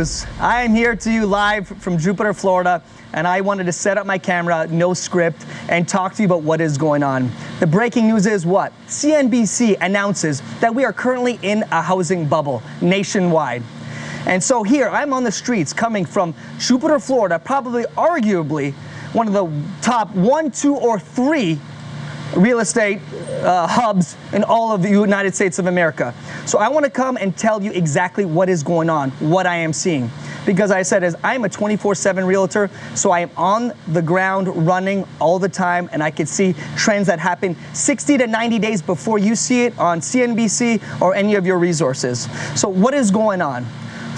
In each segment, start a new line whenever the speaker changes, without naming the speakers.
news. I am here to you live from Jupiter, Florida, and I wanted to set up my camera, no script, and talk to you about what is going on. The breaking news is what? CNBC announces that we are currently in a housing bubble nationwide. And so here, I'm on the streets coming from Jupiter, Florida, probably arguably one of the top 1, 2, or 3 real estate hubs in all of the United States of America. So I want to come and tell you exactly what is going on, what I am seeing. Because I said, as I'm a 24/7 realtor, so I am on the ground running all the time, and I can see trends that happen 60 to 90 days before you see it on CNBC or any of your resources. So what is going on?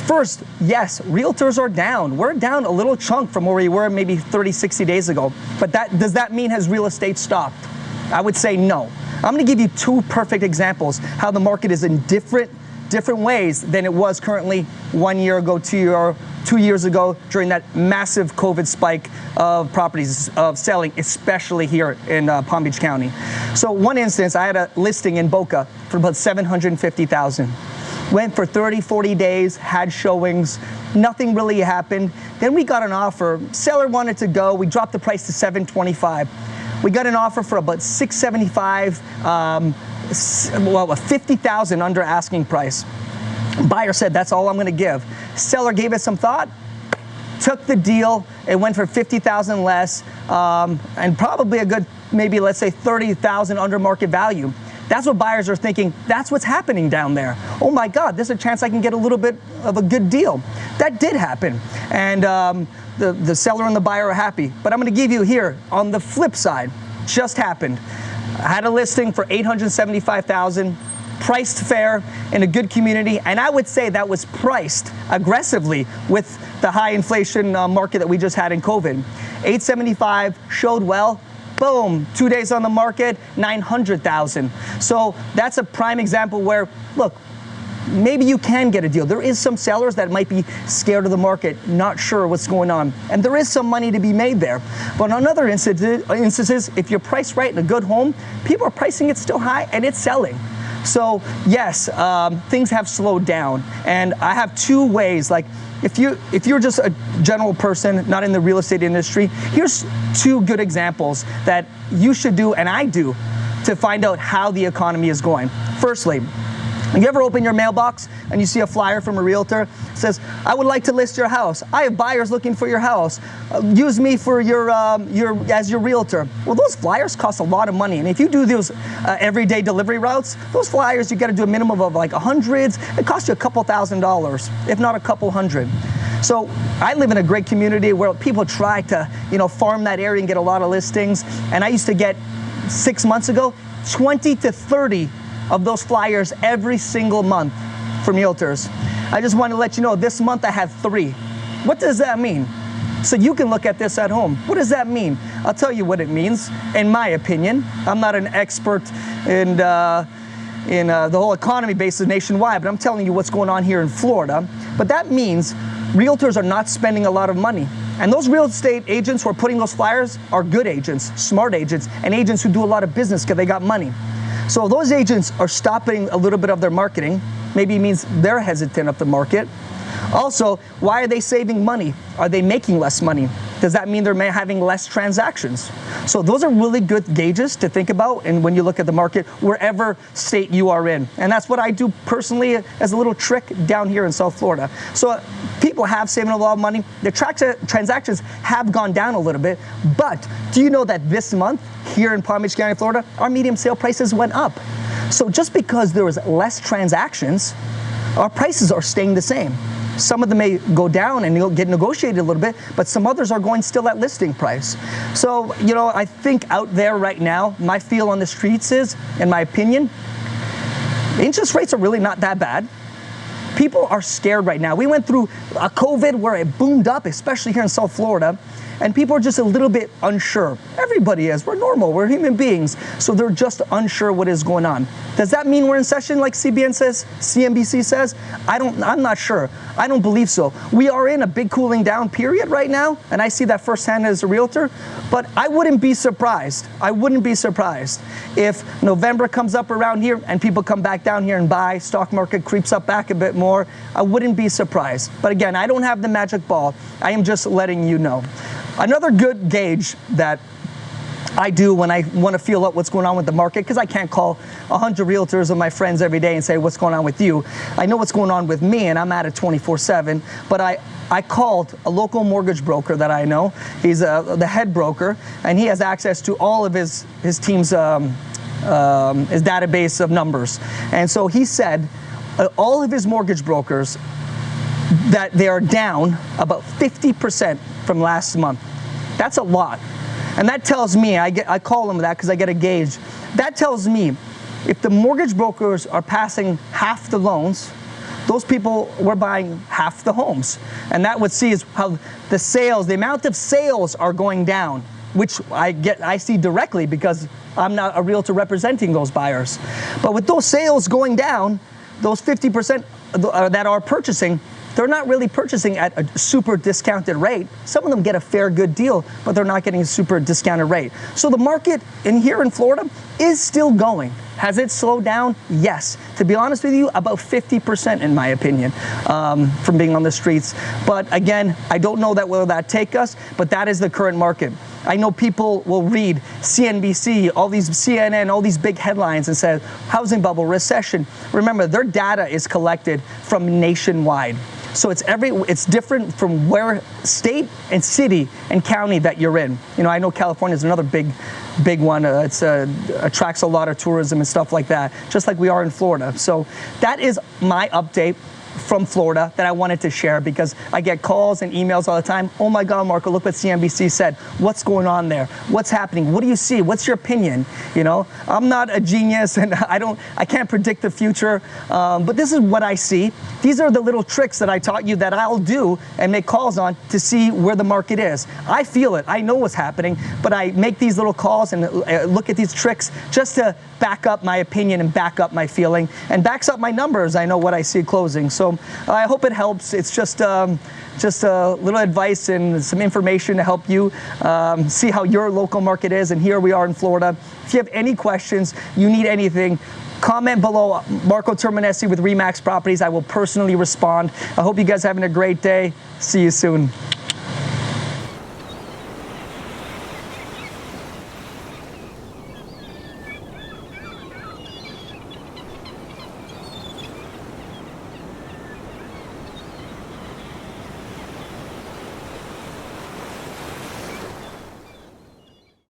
First, yes, realtors are down. We're down a little chunk from where we were maybe 30, 60 days ago. But does that mean has real estate stopped? I would say no. I'm going to give you 2 perfect examples how the market is in different ways than it was currently 1 year ago, 2 years ago during that massive COVID spike of properties of selling, especially here in Palm Beach County. So one instance, I had a listing in Boca for about $750,000. Went for 30, 40 days, had showings, nothing really happened. Then we got an offer. Seller wanted to go. We dropped the price to $725,000. We got an offer for about $675,000, well, $50,000 under asking price. Buyer said, that's all I'm going to give. Seller gave it some thought, took the deal. It went for $50,000 less, and probably a good, maybe let's say $30,000 under market value. That's what buyers are thinking. That's what's happening down there. Oh my God, there's a chance I can get a little bit of a good deal. That did happen. And the seller and the buyer are happy. But I'm going to give you here on the flip side, just happened. I had a listing for $875,000, priced fair in a good community. And I would say that was priced aggressively with the high inflation market that we just had in COVID. $875,000 showed well. Boom, 2 days on the market, $900,000. So that's a prime example where, look, maybe you can get a deal. There is some sellers that might be scared of the market, not sure what's going on. And there is some money to be made there. But on other instances, if you're priced right in a good home, people are pricing it still high and it's selling. So yes, things have slowed down. And I have 2 ways, like if you're just a general person, not in the real estate industry, here's 2 good examples that you should do and I do to find out how the economy is going. Firstly, you ever open your mailbox and you see a flyer from a realtor? It says, I would like to list your house. I have buyers looking for your house. Use me for as your realtor. Well, those flyers cost a lot of money. And if you do those everyday delivery routes, those flyers, you got to do a minimum of like hundreds. It costs you a couple $1,000s, if not a couple hundred. So I live in a great community where people try to, farm that area and get a lot of listings. And I used to get 6 months ago, 20 to 30 of those flyers every single month from realtors. I just want to let you know, this month I had 3. What does that mean? So you can look at this at home. What does that mean? I'll tell you what it means, in my opinion. I'm not an expert in the whole economy basis nationwide, but I'm telling you what's going on here in Florida. But that means realtors are not spending a lot of money. And those real estate agents who are putting those flyers are good agents, smart agents, and agents who do a lot of business because they got money. So those agents are stopping a little bit of their marketing. Maybe it means they're hesitant of the market. Also, why are they saving money? Are they making less money? Does that mean they're having less transactions? So those are really good gauges to think about and when you look at the market, wherever state you are in. And that's what I do personally as a little trick down here in South Florida. So people have saving a lot of money. The transactions have gone down a little bit. But do you know that this month here in Palm Beach County, Florida, our median sale prices went up? So just because there was less transactions, our prices are staying the same. Some of them may go down and get negotiated a little bit, but some others are going still at listing price. So, I think out there right now, my feel on the streets is, in my opinion, interest rates are really not that bad. People are scared right now. We went through a COVID where it boomed up, especially here in South Florida, and people are just a little bit unsure. Everybody is. We're normal. We're human beings. So they're just unsure what is going on. Does that mean we're in session like CNBC says? I'm not sure. I don't believe so. We are in a big cooling down period right now, and I see that firsthand as a realtor, but I wouldn't be surprised. I wouldn't be surprised if November comes up around here and people come back down here and buy, stock market creeps up back a bit more. I wouldn't be surprised. But again, I don't have the magic ball. I am just letting you know. Another good gauge that I do when I want to feel out what's going on with the market, because I can't call 100 realtors of my friends every day and say, what's going on with you? I know what's going on with me, and I'm at it 24/7, but I called a local mortgage broker that I know. He's the head broker, and he has access to all of his team's his database of numbers. And so he said all of his mortgage brokers, that they are down about 50% from last month. That's a lot. And that tells me, I call them that because I get a gauge. That tells me if the mortgage brokers are passing half the loans, those people were buying half the homes. And that would see is how the sales, the amount of sales are going down, which I see directly because I'm not a realtor representing those buyers. But with those sales going down, those 50% that are purchasing, they're not really purchasing at a super discounted rate. Some of them get a fair good deal, but they're not getting a super discounted rate. So the market here in Florida is still going. Has it slowed down? Yes. To be honest with you, about 50% in my opinion, from being on the streets. But again, I don't know where that take us, but that is the current market. I know people will read CNBC, all these CNN, all these big headlines and say, housing bubble, recession. Remember, their data is collected from nationwide. So it's different from where state and city and county that you're in. You know, I know California is another big one. It attracts a lot of tourism and stuff like that, just like we are in Florida. So that is my update from Florida that I wanted to share because I get calls and emails all the time. Oh my God, Marco, look what CNBC said. What's going on there? What's happening? What do you see? What's your opinion? You know, I'm not a genius and I can't predict the future, but this is what I see. These are the little tricks that I taught you that I'll do and make calls on to see where the market is. I feel it. I know what's happening, but I make these little calls and look at these tricks just to back up my opinion and back up my feeling and backs up my numbers. I know what I see closing. So I hope it helps. It's just a little advice and some information to help you see how your local market is. And here we are in Florida. If you have any questions, you need anything, comment below. Marco Terminesi with RE/MAX Properties. I will personally respond. I hope you guys are having a great day. See you soon.